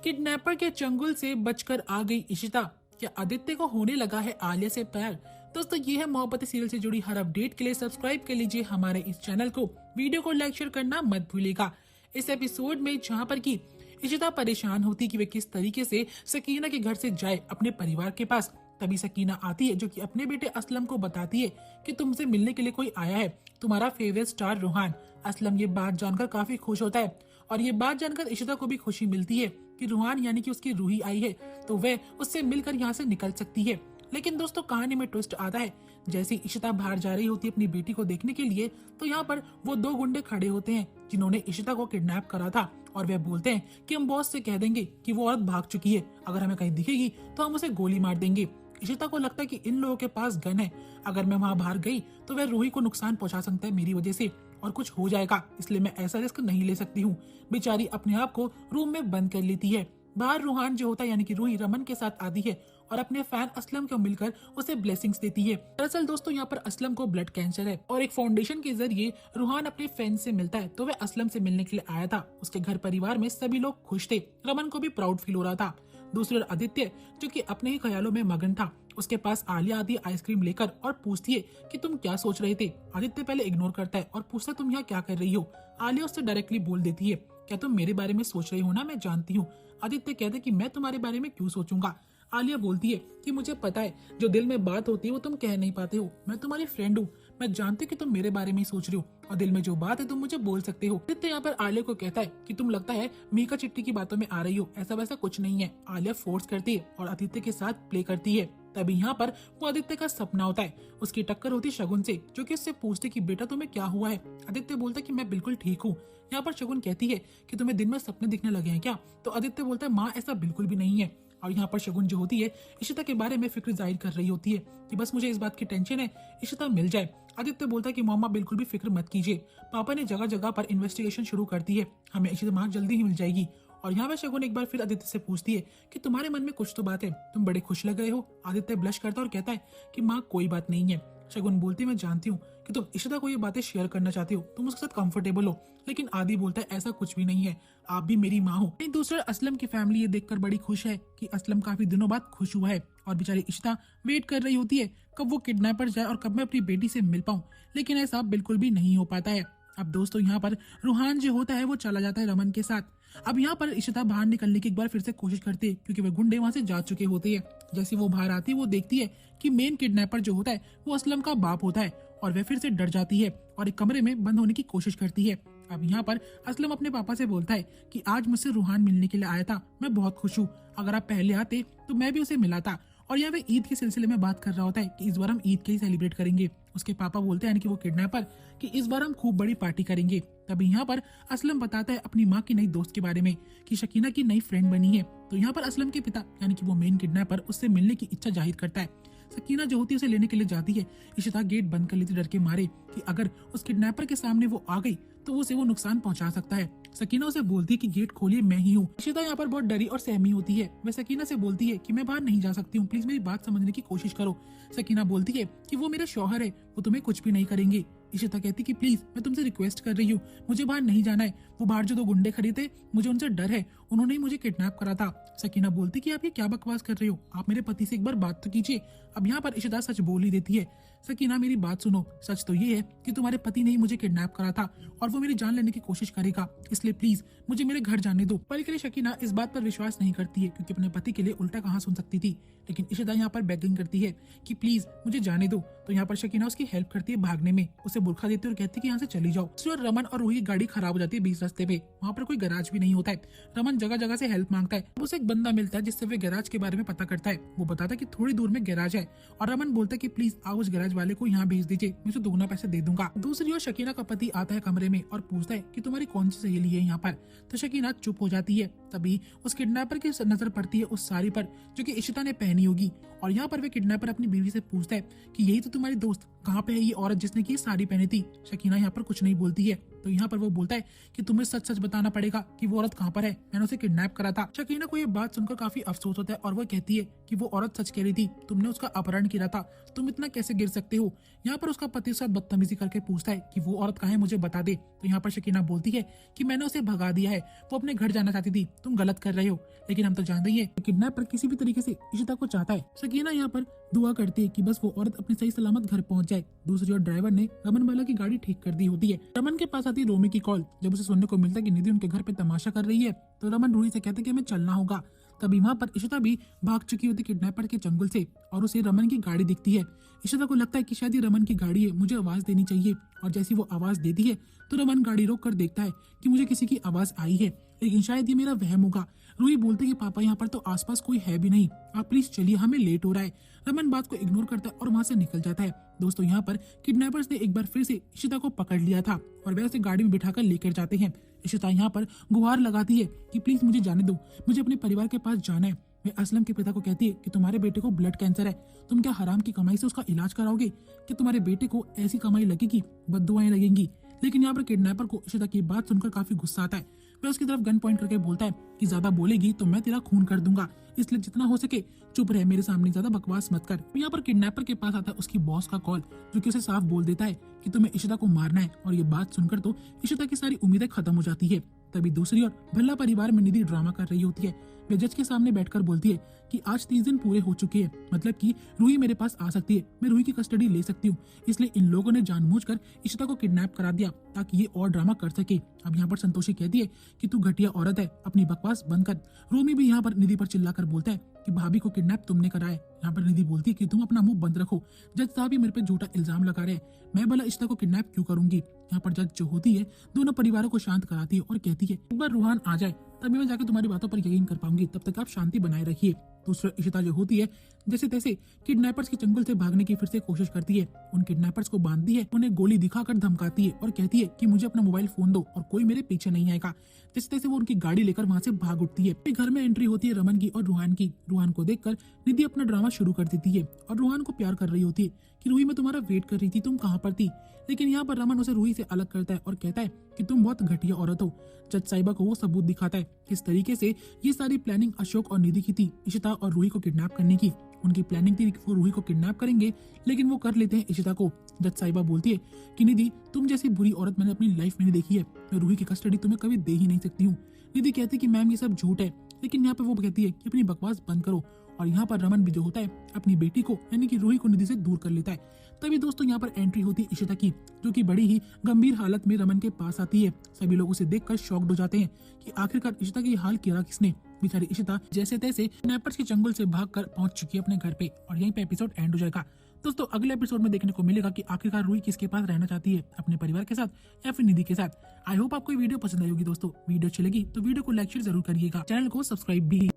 Kidnapper के चंगुल से बचकर आ गई इशिता। क्या आदित्य को होने लगा है आलिया से प्यार? दोस्तों ये है मोहब्बती सीरियल से जुड़ी हर अपडेट के लिए सब्सक्राइब कर लीजिए हमारे इस चैनल को। वीडियो को लाइक शेयर करना मत भूलिएगा। इस एपिसोड में जहाँ पर की इशिता परेशान होती कि वे किस तरीके से सकीना के घर से जाए अपने परिवार के पास, तभी सकीना आती है जो कि अपने बेटे असलम को बताती है कि तुमसे मिलने के लिए कोई आया है, तुम्हारा फेवरेट स्टार रूहान। असलम ये बात जानकर काफी खुश होता है और ये बात जानकर इशिता को भी खुशी मिलती है कि रूहान यानी कि उसकी रूही आई है तो वह उससे मिलकर यहाँ से निकल सकती है। लेकिन दोस्तों कहानी में ट्विस्ट आता है। जैसे इशिता बाहर जा रही होती है अपनी बेटी को देखने के लिए तो यहाँ पर वो दो गुंडे खड़े होते हैं जिन्होंने इशिता को किडनैप करा था और वे बोलते हैं कि हम बॉस से कह देंगे कि वो औरत भाग चुकी है, अगर हमें कहीं दिखेगी तो हम उसे गोली मार देंगे। इशिता को लगता है कि इन लोगों के पास गन है, अगर मैं वहां बाहर गई तो वह रूही को नुकसान पहुंचा सकता है मेरी वजह से और कुछ हो जाएगा, इसलिए मैं ऐसा रिस्क नहीं ले सकती हूँ। बेचारी अपने आप को रूम में बंद कर लेती है। बाहर रूहान जो होता है यानी कि रूही रमन के साथ आती है और अपने फैन असलम को मिलकर उसे ब्लेसिंग्स देती है। दरअसल दोस्तों यहाँ पर असलम को ब्लड कैंसर है और एक फाउंडेशन के जरिए रूहान अपने फैन से मिलता है तो वह असलम से मिलने के लिए आया था। उसके घर परिवार में सभी लोग खुश थे, रमन को भी प्राउड फील हो रहा था। दूसरी ओर आदित्य जो कि अपने ही ख्यालों में मगन था, उसके पास आलिया आती आइसक्रीम लेकर और पूछती है कि तुम क्या सोच रहे थे। आदित्य पहले इग्नोर करता है और पूछता है तुम यहाँ क्या कर रही हो। आलिया उससे डायरेक्टली बोल देती है क्या तुम मेरे बारे में सोच रही हो ना, मैं जानती हूँ। आदित्य कहते कि मैं तुम्हारे बारे में क्यों सोचूंगा। आलिया बोलती है कि मुझे पता है जो दिल में बात होती है वो तुम कह नहीं पाते हो, मैं तुम्हारी फ्रेंड हूँ, मैं जानती हूँ कि तुम मेरे बारे में ही सोच रही हो और दिल में जो बात है तुम मुझे बोल सकते हो। आदित्य यहाँ पर आलिया को कहता है कि तुम लगता है मीका चिट्टी की बातों में आ रही हो, ऐसा वैसा कुछ नहीं है। आलिया फोर्स करती है और आदित्य के साथ प्ले करती है। तभी यहाँ पर वो आदित्य का सपना होता है, उसकी टक्कर होती शगुन से जो कि उससे पूछती कि बेटा तुम्हें क्या हुआ है। आदित्य बोलता है कि मैं बिल्कुल ठीक हूँ। यहाँ पर शगुन कहती है कि तुम्हें दिन में सपने दिखने लगे हैं क्या, तो आदित्य बोलता है माँ ऐसा बिल्कुल भी नहीं है। और यहाँ पर शगुन जो होती है इशिता के बारे में फिक्र जाहिर कर रही होती है कि बस मुझे इस बात की टेंशन है इशिता मिल जाए। आदित्य बोलता है कि मम्मा बिल्कुल भी फिक्र मत कीजिए, पापा ने जगह जगह पर इन्वेस्टिगेशन शुरू कर दी है, हमें इशिता माँ जल्दी ही मिल जाएगी। और यहाँ पे शगुन एक बार फिर आदित्य से पूछती है कि तुम्हारे मन में कुछ तो बात है, तुम बड़े खुश लग रहे हो। आदित्य ब्लश करता और कहता है कि माँ कोई बात नहीं है। शगुन बोलती मैं जानती हूँ कि तुम इशिता को ये बातें शेयर करना चाहती हो, तुम उसके साथ कंफर्टेबल हो, लेकिन आदि बोलता है ऐसा कुछ भी नहीं है, आप भी मेरी माँ हो। दूसरा असलम की फैमिली ये देखकर बड़ी खुश है कि असलम काफी दिनों बाद खुश हुआ है और बेचारी इशिता वेट कर रही होती है कब वो किडनैपर जाए और कब मैं अपनी बेटी से मिल पाऊँ, लेकिन ऐसा बिल्कुल भी नहीं हो पाता है। अब दोस्तों यहाँ पर रूहान जो होता है वो चला जाता है रमन के साथ। अब यहाँ पर इशिता बाहर निकलने की एक बार फिर से कोशिश करती है क्योंकि वे गुंडे वहां से जा चुके होते हैं। जैसे वो बाहर आती है वो देखती है कि मेन किडनैपर जो होता है वो असलम का बाप होता है और वह फिर से डर जाती है और एक कमरे में बंद होने की कोशिश करती है। अब यहाँ पर असलम अपने पापा से बोलता है कि आज मुझसे रूहान मिलने के लिए आया था, मैं बहुत खुश हूँ, अगर आप पहले आते तो मैं भी उसे मिला था। और यहाँ पे ईद के सिलसिले में बात कर रहा होता है कि इस बार हम ईद के ही सेलिब्रेट करेंगे। उसके पापा बोलते हैं यानी कि वो किडनैपर कि इस बार हम खूब बड़ी पार्टी करेंगे। तभी यहाँ पर असलम बताता है अपनी माँ की नई दोस्त के बारे में कि शकीना की नई फ्रेंड बनी है। तो यहाँ पर असलम के पिता यानी कि वो मेन किडनैपर उससे मिलने की इच्छा जाहिर करता है। सकीना जो होती है उसे लेने के लिए जाती है। इशिता गेट बंद कर लेती डर के मारे कि अगर उस किडनैपर के सामने वो आ गई तो उसे वो नुकसान पहुंचा सकता है। सकीना उसे बोलती है कि गेट खोलिए मैं ही हूँ। इशिता यहाँ पर बहुत डरी और सहमी होती है। वह सकीना से बोलती है कि मैं बाहर नहीं जा सकती हूँ, प्लीज मेरी बात समझने की कोशिश करो। सकीना बोलती है कि वो मेरे शौहर है, वो तुम्हें कुछ भी नहीं करेंगे। इशिता कहती कि प्लीज मैं तुमसे रिक्वेस्ट कर रही हूँ, मुझे बाहर नहीं जाना है, वो बाहर जो दो गुंडे खड़े थे मुझे उनसे डर है, उन्होंने ही मुझे किडनैप करा था। सकीना बोलती कि आप ये क्या बकवास कर रहे हो, आप मेरे पति से एक बार बात तो कीजिए। अब यहाँ पर इशिता सच बोल ही देती है। सकीना मेरी बात सुनो, सच तो ये है कि तुम्हारे पति ने ही मुझे किडनैप करा था और वो मेरी जान लेने की कोशिश करेगा, इसलिए प्लीज मुझे मेरे घर जाने दो। पर के लिए शकीना इस बात पर विश्वास नहीं करती है क्योंकि अपने पति के लिए उल्टा कहाँ सुन सकती थी। लेकिन इशिता यहाँ पर बेगिंग करती है कि प्लीज मुझे जाने दो। तो यहाँ पर शकीना उसकी हेल्प करती है भागने में, उसे बुरखा देती है और कहती है कि यहाँ से चली जाओ। और रमन और रूही की गाड़ी खराब हो जाती है बीच रास्ते पे, वहाँ पर कोई गैराज भी नहीं होता है। रमन जगह जगह से हेल्प मांगता है, उसे एक बंदा मिलता है जिससे वे गैराज के बारे में पता करता है। वो बताता है कि थोड़ी दूर में गैराज है और रमन बोलता है कि प्लीज आप उस गैराज वाले को यहाँ भेज दीजिए, मैं उसे दोगुना पैसे दे दूंगा। दूसरी ओर शकीना का पति आता है कमरे में और पूछता है कि तुम्हारी कौन सी सहेली है यहाँ पर। तो शकीना चुप हो जाती है। तभी उस किडनैपर की नजर पड़ती है उस साड़ी पर जो कि इशिता ने पहनी होगी और यहाँ पर वे किडनैपर अपनी बीवी से पूछता है कि यही तो तुम्हारी दोस्त कहाँ पे है ये औरत जिसने की साड़ी पहनी थी। शकीना यहाँ पर कुछ नहीं बोलती है तो यहाँ पर वो बोलता है कि तुम्हें सच सच बताना पड़ेगा कि वो औरत कहाँ पर है, मैंने उसे किडनैप करा था। शकीना को ये बात सुनकर काफी अफसोस होता है और वो कहती है कि वो औरत सच कह रही थी, तुमने उसका अपहरण किया था, तुम इतना कैसे गिर सकते हो। यहाँ पर उसका पति साथ बदतमीजी करके पूछता है कि वो औरत कहाँ है, मुझे बता दे। तो यहाँ पर शकीना बोलती है कि मैंने उसे भगा दिया है, वो अपने घर जाना चाहती थी, तुम गलत कर रहे हो। लेकिन हम तो जानते ही है किडनैपर किसी भी तरीके से इशिता को चाहता है। शकीना यहाँ पर दुआ करती है कि बस वो औरत अपने सही सलामत घर पहुंच जाए। दूसरी ओर ड्राइवर ने रमन वाला की गाड़ी ठीक कर दी होती है। रमन के पास आती है रोमी की कॉल। जब उसे सुनने को मिलता है कि निधि उनके घर पे तमाशा कर रही है तो रमन रूही से कहते हैं कि हमें चलना होगा। तभी वहाँ पर इशिता भी भाग चुकी होती किडनैपर के चंगुल से और उसे रमन की गाड़ी दिखती है। इशिता को लगता है कि शायद ये रमन की गाड़ी है, मुझे आवाज देनी चाहिए। और जैसी वो आवाज देती है तो रमन गाड़ी रोक कर देखता है कि मुझे किसी की आवाज आई है, लेकिन शायद ये मेरा वहम होगा। रूही बोलती है कि पापा यहाँ पर तो आसपास कोई है भी नहीं, आप प्लीज चलिए, हमें लेट हो रहा है। रमन बात को इग्नोर करता है और वहाँ से निकल जाता है। दोस्तों यहाँ पर किडनैपर्स ने एक बार फिर से इशिता को पकड़ लिया था और वे उसे गाड़ी में बिठाकर लेकर जाते हैं। इशिता यहाँ पर गुहार लगाती है कि प्लीज मुझे जाने दो, मुझे अपने परिवार के पास जाना है। वे असलम के पिता को कहती है कि तुम्हारे बेटे को ब्लड कैंसर है, तुम क्या हराम की कमाई से उसका इलाज कराओगे? कि तुम्हारे बेटे को ऐसी कमाई लगेगी, बद्दुआएं लगेंगी। लेकिन यहाँ पर किडनैपर को इशिता की बात सुनकर काफी गुस्सा आता है। वह उसकी तरफ गन पॉइंट करके बोलता है कि ज्यादा बोलेगी तो मैं तेरा खून कर दूंगा, इसलिए जितना हो सके चुप रहे, मेरे सामने ज्यादा बकवास मत कर। यहाँ पर किडनैपर के पास आता है उसकी बॉस का कॉल, जो कि उसे साफ बोल देता है कि तुम्हें इशिता को मारना है। और ये बात सुनकर तो इशिता की सारी उम्मीदें खत्म हो जाती है। तभी दूसरी ओर भल्ला परिवार में निधि ड्रामा कर रही होती है। वे जज के सामने बैठकर बोलती है कि आज 30 दिन पूरे हो चुके हैं, मतलब कि रूही मेरे पास आ सकती है, मैं रूही की कस्टडी ले सकती हूँ। इसलिए इन लोगों ने जानबूझकर इशिता को किडनैप करा दिया ताकि ये और ड्रामा कर सके। अब यहाँ पर संतोषी कहती है कि तू घटिया औरत है, अपनी बकवास बंद कर। रोमी भी यहाँ पर निधि पर चिल्लाकर बोलता है कि भाभी को किडनैप तुमने करा है। यहाँ पर निधि बोलती है कि तुम अपना मुंह बंद रखो, जज साहब ही मेरे पे झूठा इल्जाम लगा रहे हैं, मैं भला इशिता को किडनैप क्यों करूंगी। यहाँ पर जज जो होती है दोनों परिवारों को शांत कराती है और कहती है एक बार रूहान आ जाए तभी मैं जाकर तुम्हारी बातों पर यकीन कर पाऊंगी, तब तक आप शांति बनाए रखिए। दूसरा इशिता जो होती है जैसे तैसे किडनैपर्स के चंगुल से भागने की फिर से कोशिश करती है। उन किडनैपर्स को बांधती है, उन्हें गोली दिखाकर धमकाती है और कहती है कि मुझे अपना मोबाइल फोन दो और कोई मेरे पीछे नहीं आएगा। जैसे तैसे वो उनकी गाड़ी लेकर वहां से भाग उठती है। घर में एंट्री होती है रमन की और रूहान की। रूहान को देखकर निधि अपना ड्रामा शुरू कर देती है और रूहान को प्यार कर रही होती है कि रूही मैं तुम्हारा वेट कर रही थी, तुम कहाँ पर थी। लेकिन यहाँ पर रमन उसे रूही से अलग करता है और कहता है कि तुम बहुत घटिया औरत हो। जज साहिबा को वो सबूत दिखाता है किस तरीके से ये सारी प्लानिंग अशोक और निधि की थी इशिता और रूही को किडनैप करने की। उनकी प्लानिंग थी कि वो रूही को किडनैप करेंगे, लेकिन वो कर लेते हैं इशिता को। जज साहिबा बोलती है कि निधि तुम जैसी बुरी औरत मैंने अपनी लाइफ में नहीं देखी है, मैं रूही की कस्टडी तुम्हें कभी दे ही नहीं सकती हूँ। निधि कहती है कि मैम ये सब झूठ है, लेकिन यहाँ पे वो कहती है कि अपनी बकवास बंद करो। और यहाँ पर रमन भी जो होता है अपनी बेटी को यानी कि रूही को निधि से दूर कर लेता है। तभी दोस्तों यहाँ पर एंट्री होती है इशिता की, जो कि बड़ी ही गंभीर हालत में रमन के पास आती है। सभी लोग उसे देखकर शॉक्ड हो जाते हैं कि आखिरकार इशिता की हाल किया किसने। बेचारी इशिता जैसे तैसे किडनैपर्स के चंगुल से भागकर पहुंच चुकी है अपने घर पे और यहीं पे एपिसोड एंड हो जाएगा। दोस्तों अगले एपिसोड में देखने को मिलेगा कि आखिरकार रूही किसके पास रहना चाहती है, अपने परिवार के साथ या फिर निधि के साथ। आई होप आपको वीडियो पसंद आई होगी। दोस्तों वीडियो अच्छी लगी तो वीडियो को लाइक शेयर जरूर करिएगा, चैनल को सब्सक्राइब भी।